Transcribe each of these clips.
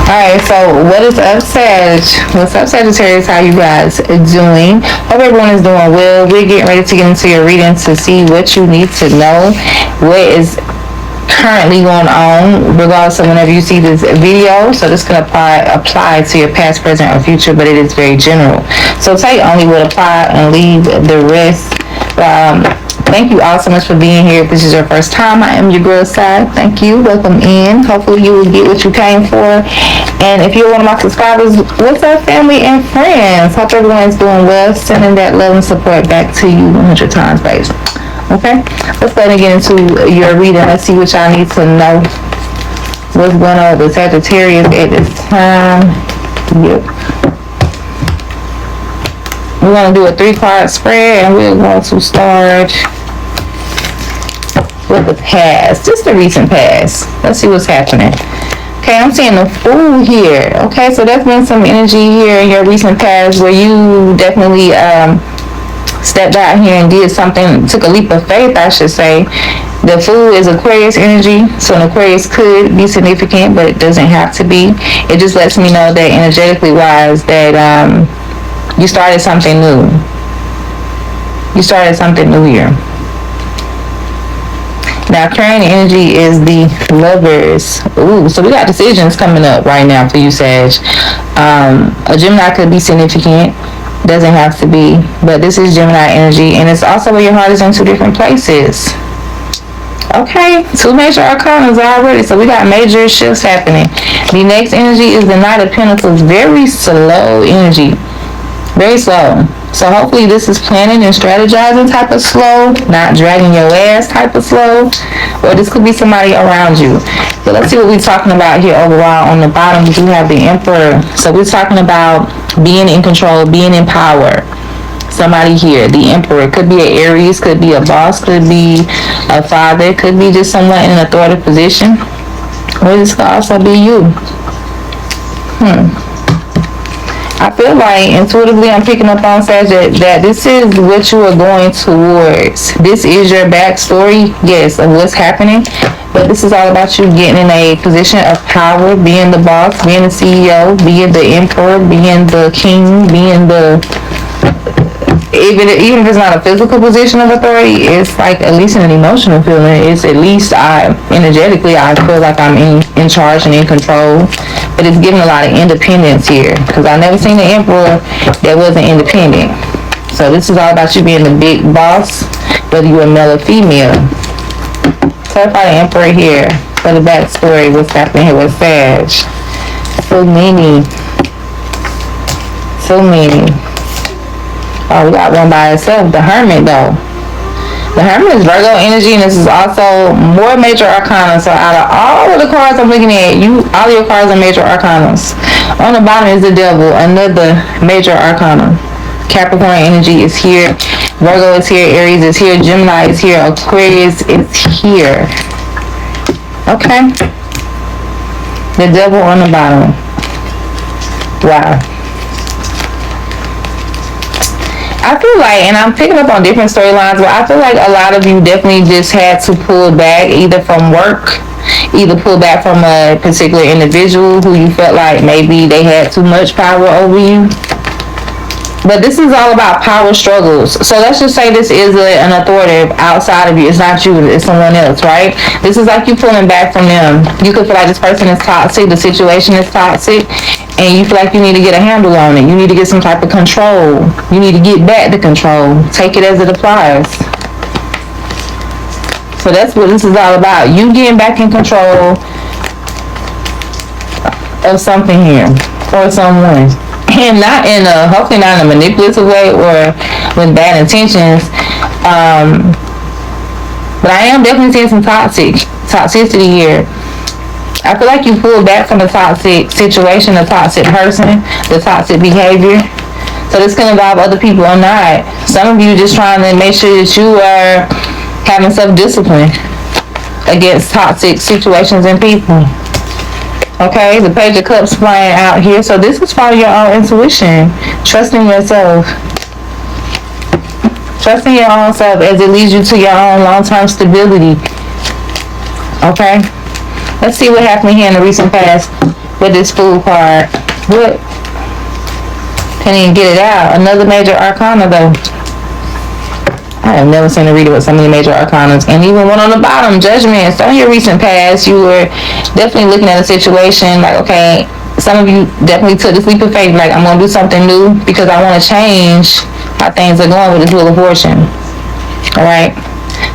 Alright, so what is up, Sag? What's up, Sagittarius? How you guys doing? Hope everyone is doing well. We're getting ready to get into your reading to see what you need to know, what is currently going on, regardless of whenever you see this video. So this can apply to your past, present, or future, but it is very general. So take only what apply and leave the rest. Thank you all so much for being here. If this is your first time, I am your girl, Sag. Thank you. Welcome in. Hopefully you will get what you came for. And if you're one of my subscribers, what's up, family and friends? Hope everyone's doing well. Sending that love and support back to you 100 times, babe. Okay? Let's go ahead and get into your reading. Let's see what y'all need to know. What's going on with Sagittarius at this time. Yep. We're going to do a 3-card spread, and we're going to start with the past, just the recent past. Let's see what's happening. Okay, I'm seeing the Fool here. Okay, so there's been some energy here in your recent past where you definitely stepped out here and did something, took a leap of faith, I should say. The Fool is Aquarius energy, so an Aquarius could be significant, but it doesn't have to be. It just lets me know that energetically wise that you started something new. You started something new here. Now, current energy is the Lovers. Ooh, so we got decisions coming up right now for you, Sag. A Gemini could be significant. Doesn't have to be. But this is Gemini energy. And it's also where your heart is in 2 different places. Okay, 2 major arcanas already. So we got major shifts happening. The next energy is the Knight of Pentacles. Very slow energy. Very slow. So hopefully this is planning and strategizing type of slow, not dragging your ass type of slow. Or this could be somebody around you. So let's see what we're talking about here overall. On the bottom, we do have the Emperor. So we're talking about being in control, being in power. Somebody here, the Emperor. Could be an Aries, could be a boss, could be a father, could be just someone in an authoritative position. Or this could also be you. I feel like intuitively I'm picking up on, Sag, that this is what you are going towards. This is your backstory, yes, of what's happening. But this is all about you getting in a position of power, being the boss, being the CEO, being the emperor, being the king, being the... Even if it's not a physical position of authority, it's like at least an emotional feeling. It's at least energetically I feel like I'm in charge and in control. But it's giving a lot of independence here, because I never seen an emperor that wasn't independent. So this is all about you being the big boss, whether you're a male or female. Clarify the emperor here for the backstory. What's happening here with Sag? So many. Oh, we got one by itself. The Hermit, though. The Hermit is Virgo energy, and this is also more major arcana. So out of all of the cards I'm looking at, all your cards are major arcanas. On the bottom is the Devil, another major arcana. Capricorn energy is here. Virgo is here. Aries is here. Gemini is here. Aquarius is here. Okay. The Devil on the bottom. Wow. I feel like, and I'm picking up on different storylines, but I feel like a lot of you definitely just had to pull back, either from work, either pull back from a particular individual who you felt like maybe they had too much power over you. But this is all about power struggles. So let's just say this is an authoritative outside of you. It's not you, it's someone else, right? This is like you pulling back from them. You could feel like this person is toxic, the situation is toxic, and you feel like you need to get a handle on it. You need to get some type of control. You need to get back to control. Take it as it applies. So that's what this is all about. You getting back in control of something here, or someone. And not in a, hopefully not in a manipulative way or with bad intentions. But I am definitely seeing some toxicity here. I feel like you pulled back from the toxic situation, the toxic person, the toxic behavior. So this can involve other people or not. Some of you just trying to make sure that you are having self-discipline against toxic situations and people. Okay, the Page of Cups flying out here. So this is part of your own intuition. Trusting yourself. Trusting your own self as it leads you to your own long-term stability. Okay? Let's see what happened here in the recent past with this Fool card. What? Can't even get it out. Another major arcana though. I have never seen a reader with so many major arcanas. And even one on the bottom, Judgment. So in your recent past, you were definitely looking at a situation like, okay, some of you definitely took this leap of faith, like, I'm going to do something new because I want to change how things are going with this Wheel of Fortune. Alright?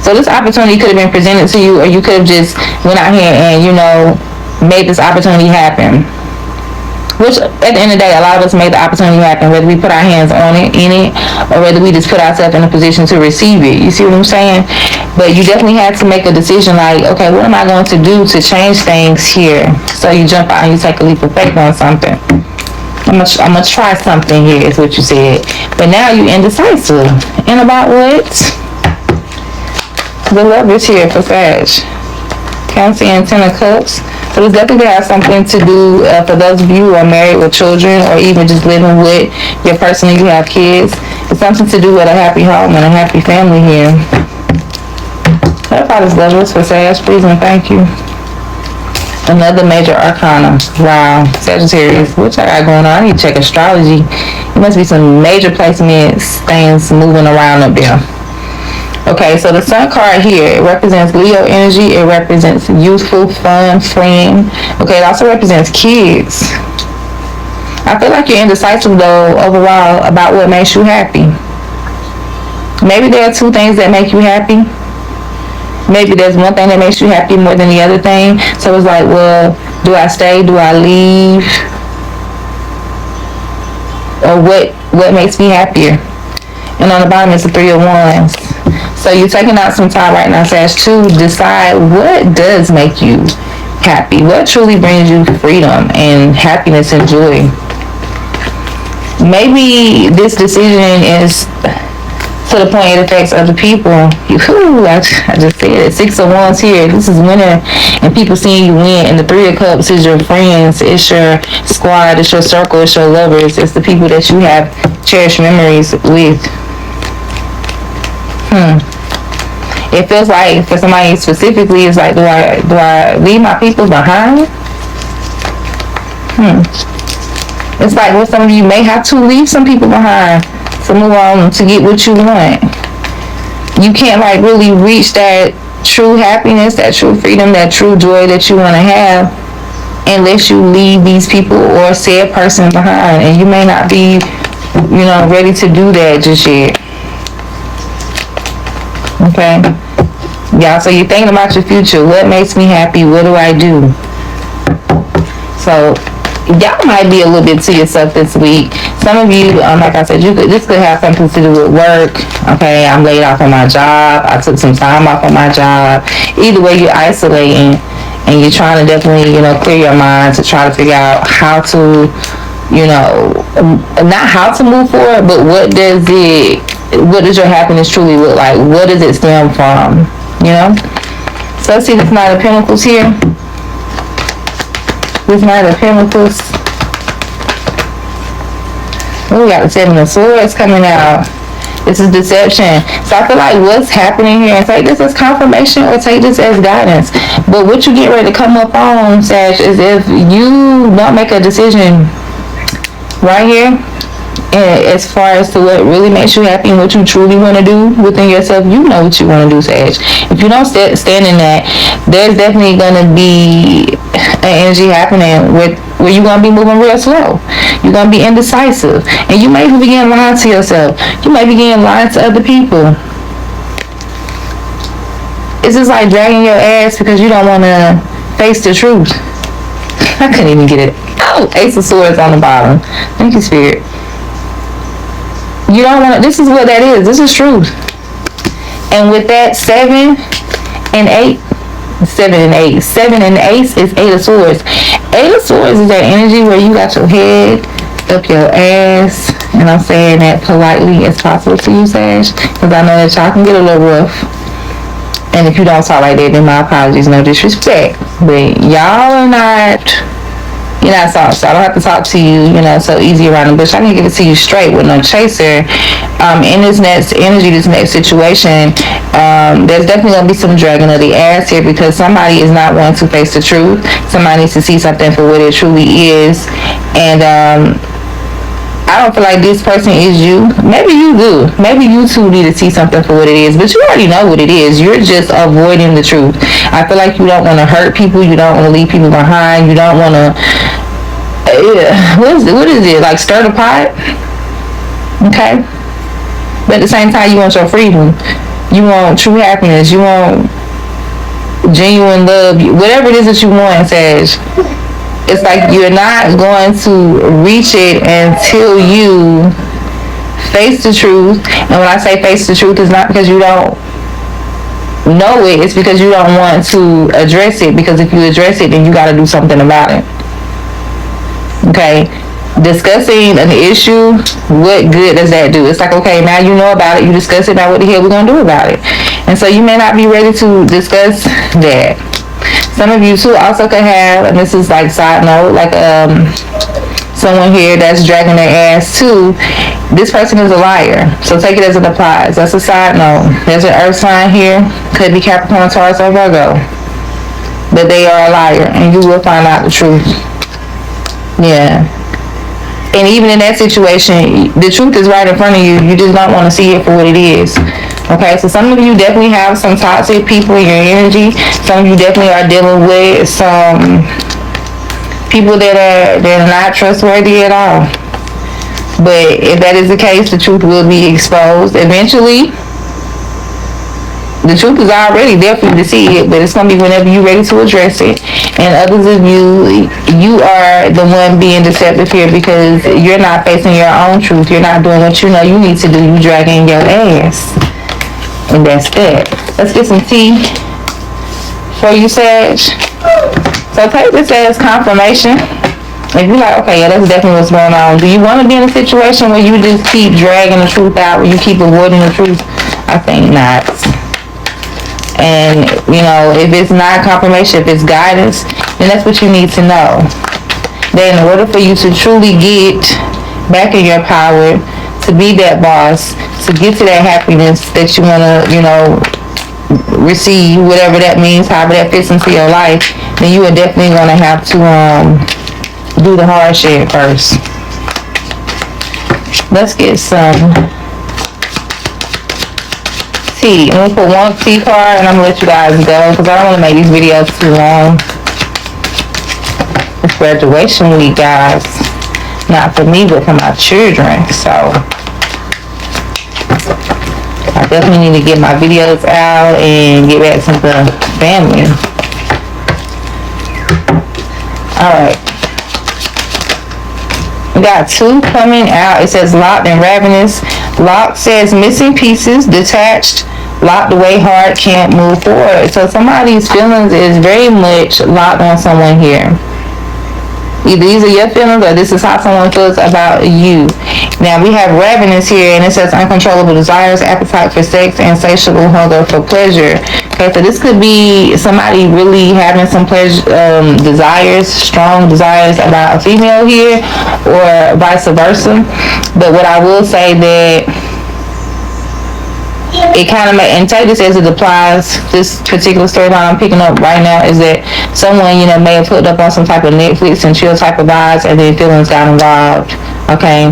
So this opportunity could have been presented to you, or you could have just went out here and, you know, made this opportunity happen. Which, at the end of the day, a lot of us made the opportunity happen, whether we put our hands on it, in it, or whether we just put ourselves in a position to receive it. You see what I'm saying? But you definitely had to make a decision like, okay, what am I going to do to change things here? So you jump out and you take a leap of faith on something. I'm gonna try something here, is what you said. But now you indecisive. And about what? The Lovers here for Sag. Cancer and Ten of Cups. So it's definitely have something to do for those of you who are married with children, or even just living with your person and you have kids. It's something to do with a happy home and a happy family here. Clarify this Lovers for Sag, please, and thank you. Another major arcana. Wow. Sagittarius. What I got going on? I need to check astrology. There must be some major placements, things moving around up there. Okay, so the Sun card here, it represents Leo energy. It represents youthful, fun, freeing. Okay, it also represents kids. I feel like you're indecisive, though, overall, about what makes you happy. Maybe there are two things that make you happy. Maybe there's one thing that makes you happy more than the other thing. So it's like, well, do I stay? Do I leave? Or what makes me happier? And on the bottom is the Three of Wands. So you're taking out some time right now, Sag, to decide what does make you happy. What truly brings you freedom and happiness and joy. Maybe this decision is to the point it affects other people. I just said it. Six of Wands here. This is winning and people seeing you win. And the Three of Cups is your friends. It's your squad. It's your circle. It's your lovers. It's the people that you have cherished memories with. It feels like for somebody specifically, it's like, do I leave my people behind? It's like, well, some of you may have to leave some people behind to move on to get what you want. You can't like really reach that true happiness, that true freedom, that true joy that you want to have unless you leave these people or said person behind. And you may not be, you know, ready to do that just yet. Okay, y'all, so you're thinking about your future. What makes me happy? What do I do? So y'all might be a little bit to yourself this week. Some of you, like I said, this could have something to do with work. Okay, I'm laid off on my job. I took some time off on my job. Either way, you're isolating and you're trying to definitely, you know, clear your mind to try to figure out how to, you know, not how to move forward, but what does your happiness truly look like? What does it stem from? You know? So let's see this Knight of Pentacles here. This Knight of Pentacles. Oh, we got the Seven of Swords coming out. This is deception. So I feel like what's happening here, and take this as confirmation or take this as guidance. But what you get ready to come up on, Sag, is if you don't make a decision right here, and as far as to what really makes you happy and what you truly want to do within yourself, you know what you want to do, Sag. If you don't stand in that, there's definitely going to be an energy happening where you're going to be moving real slow. You're going to be indecisive. And you may begin lying to yourself. You may begin lying to other people. It's just like dragging your ass because you don't want to face the truth. I couldn't even get it. Oh, Ace of Swords on the bottom. Thank you, Spirit. You don't want to, this is what that is. This is truth. And with that, 7 and 8. 7 and 8. 7 and Ace is 8 of Swords. 8 of Swords is that energy where you got your head up your ass. And I'm saying that politely as possible to you, Sag. Because I know that y'all can get a little rough. And if you don't talk like that, then my apologies, no disrespect. But y'all are not You're not soft, so I don't have to talk to you, so easy around the bush. I can give it to you straight with no chaser. In this next energy, this next situation, there's definitely going to be some dragging of the ass here because somebody is not wanting to face the truth. Somebody needs to see something for what it truly is. And I don't feel like this person is you. Maybe you do. Maybe you too need to see something for what it is. But you already know what it is. You're just avoiding the truth. I feel like you don't want to hurt people. You don't want to leave people behind. You don't want to... What is it? Like stir the pot? Okay? But at the same time, you want your freedom. You want true happiness. You want genuine love. Whatever it is that you want, Sag. It's like you're not going to reach it until you face the truth. And when I say face the truth, it's not because you don't know it. It's because you don't want to address it. Because if you address it, then you got to do something about it. Okay? Discussing an issue, what good does that do? It's like, okay, now you know about it. You discuss it. Now what the hell we going to do about it? And so you may not be ready to discuss that. Some of you too also could have, and this is like side note, like someone here that's dragging their ass too. This person is a liar, so take it as it applies. That's a side note. There's an earth sign here, could be Capricorn, Taurus, or Virgo, but they are a liar, and you will find out the truth. Yeah. And even in that situation, the truth is right in front of you. You just don't want to see it for what it is. Okay, so some of you definitely have some toxic people in your energy. Some of you definitely are dealing with some people that are not trustworthy at all. But if that is the case, the truth will be exposed eventually. The truth is already there for you to see it, but it's going to be whenever you're ready to address it. And others of you are the one being deceptive here because you're not facing your own truth. You're not doing what you know you need to do. You dragging your ass. And that's that. Let's get some tea for you, Sag. So take this as confirmation. If you're like, okay, yeah, that's definitely what's going on. Do you want to be in a situation where you just keep dragging the truth out, where you keep avoiding the truth? I think not. And, if it's not confirmation, if it's guidance, then that's what you need to know. That in order for you to truly get back in your power, to be that boss, to get to that happiness that you want to, receive, whatever that means, however that fits into your life, then you are definitely going to have to do the hard shit first. Let's get some tea. I'm going to put one tea card and I'm going to let you guys go because I don't want to make these videos too long. It's graduation week, guys. Not for me, but for my children. So I definitely need to get my videos out and get back to the family. Alright. We got two coming out. It says locked and ravenous. Locked says missing pieces, detached, locked away, hard, can't move forward. So somebody's feelings is very much locked on someone here. Either these are your feelings or this is how someone feels about you. Now we have ravenous here and it says uncontrollable desires, appetite for sex, insatiable hunger for pleasure. Okay, so this could be somebody really having some pleasure, desires, strong desires about a female here or vice versa. But what I will say that it kind of and take this as it applies, this particular storyline I'm picking up right now is that someone may have hooked up on some type of Netflix and chill type of vibes and then feelings got involved. Okay,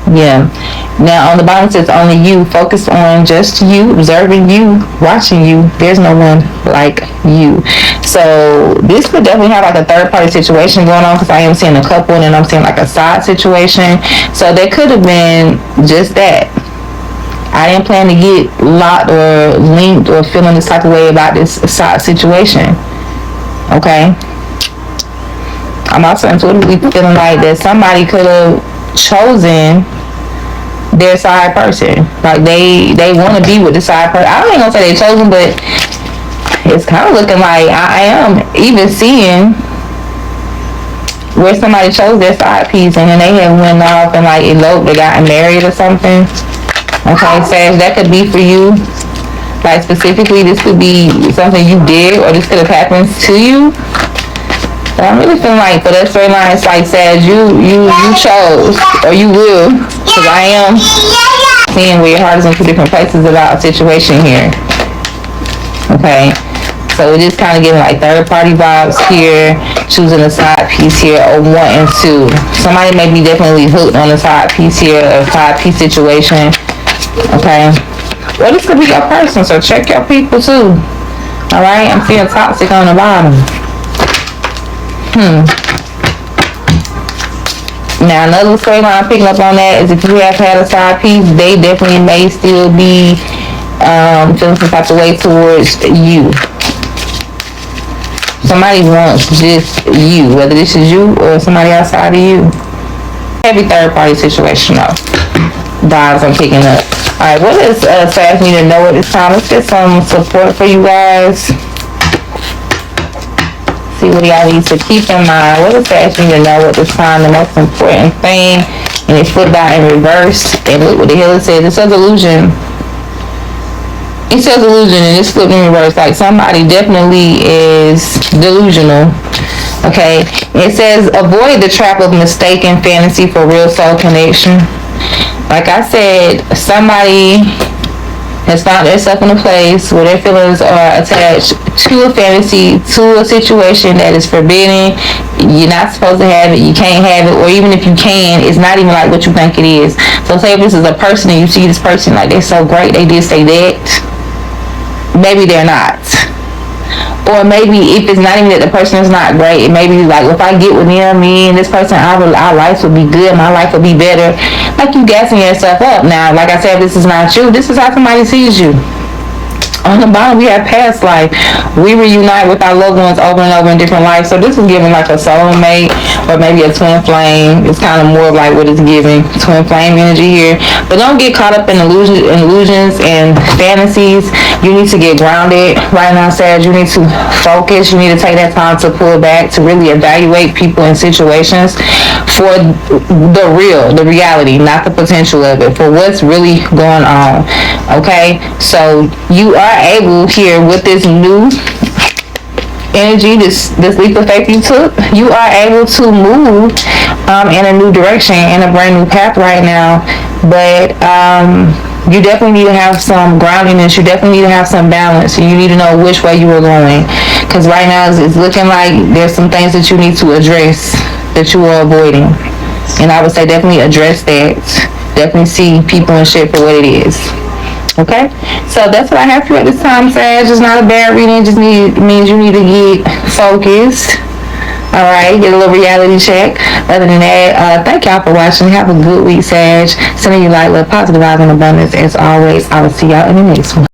yeah. Now on the bottom it says only you, focus on just you, observing you, watching you. There's no one like you. So this could definitely have like a third party situation going on because I am seeing a couple and then I'm seeing like a side situation. So there could have been just that. I didn't plan to get locked or linked or feeling this type of way about this side situation. Okay? I'm also intuitively feeling like that somebody could have chosen their side person. Like they want to be with the side person. I ain't gonna say they chosen, but it's kind of looking like I am even seeing where somebody chose their side piece and then they have went off and like eloped, they got married or something. Okay, Sag, that could be for you. Like specifically, this could be something you did or this could have happened to you. But I'm really feeling like for that storyline, it's like Sag, you chose, or you will, because I am seeing where your heart is in two different places about a situation here. Okay, so it is kind of giving like third party vibes here, choosing a side piece here, or wanting to. Somebody may be definitely hooked on a side piece here, a side piece situation. Okay, well, this could be your person, so check your people too. Alright, I'm seeing toxic on the bottom. Now, another storyline I'm picking up on that is if you have had a side piece, they definitely may still be feeling some type of way towards you. Somebody wants just you, whether this is you or somebody outside of you. Heavy third party situation though. Vibes I'm picking up. Alright, what does Sag need to know at this time? Let's get some support for you guys. See what y'all need to keep in mind. What does Sag need to know at this time? The most important thing. And it's flipped out in reverse. And look what the hell it says. It says illusion. It says illusion and it's flipped in reverse. Like somebody definitely is delusional. Okay. It says avoid the trap of mistaken fantasy for real soul connection. Like I said, somebody has found themselves in a place where their feelings are attached to a fantasy, to a situation that is forbidden. You're not supposed to have it, you can't have it, or even if you can, it's not even like what you think it is. So say if this is a person and you see this person like they're so great, they did say that, maybe they're not. Or maybe if it's not even that the person is not great, it may be like, if I get with them, me and this person, our life will be good, my life will be better. Like you gassing yourself up. Now, like I said, if this is not you, this is how somebody sees you. On the bottom, we have past life. We reunite with our loved ones over and over in different lives. So this is giving like a soulmate or maybe a twin flame. It's kind of more of like what it's giving. Twin flame energy here. But don't get caught up in illusions and fantasies. You need to get grounded. Right now, Sag, you need to focus. You need to take that time to pull back, to really evaluate people and situations for the real, the reality, not the potential of it, for what's really going on. Okay? So you are able here with this new energy, this leap of faith you took, you are able to move in a new direction, in a brand new path right now. But you definitely need to have some groundiness, you definitely need to have some balance, and you need to know which way you are going, because right now it's looking like there's some things that you need to address that you are avoiding. And I would say definitely address that. Definitely see people and shit for what it is. Okay, so that's what I have for you at this time, Sag. It's not a bad reading. It just means you need to get focused. All right, get a little reality check. Other than that, thank y'all for watching. Have a good week, Sag. Sending you light, love, positive vibes, and abundance. As always, I will see y'all in the next one.